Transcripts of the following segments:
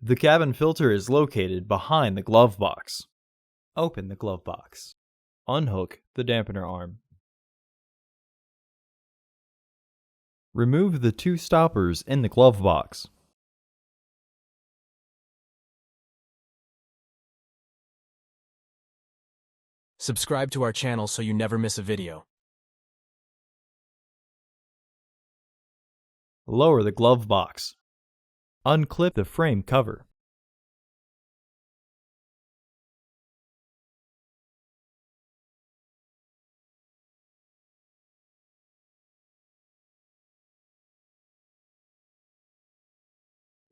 The cabin filter is located behind the glove box. Open the glove box. Unhook the dampener arm. Remove the two stoppers in the glove box. Subscribe to our channel so you never miss a video. Lower the glove box. Unclip the frame cover.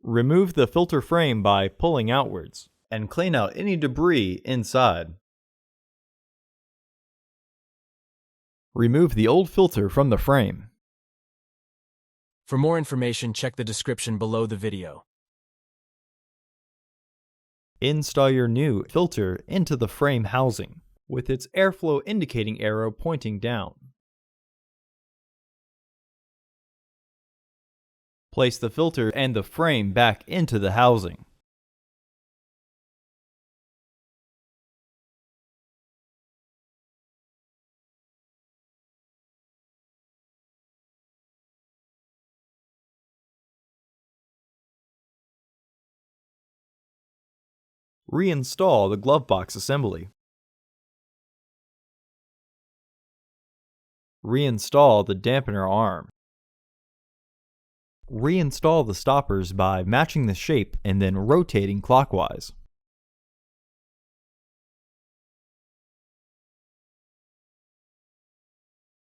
Remove the filter frame by pulling outwards and clean out any debris inside. Remove the old filter from the frame. For more information, check the description below the video. Install your new filter into the frame housing with its airflow indicating arrow pointing down. Place the filter and the frame back into the housing. Reinstall the glove box assembly. Reinstall the dampener arm. Reinstall the stoppers by matching the shape and then rotating clockwise.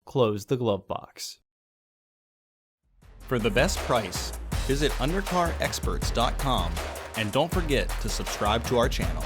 Close the glove box. For the best price, visit undercarexperts.com and don't forget to subscribe to our channel.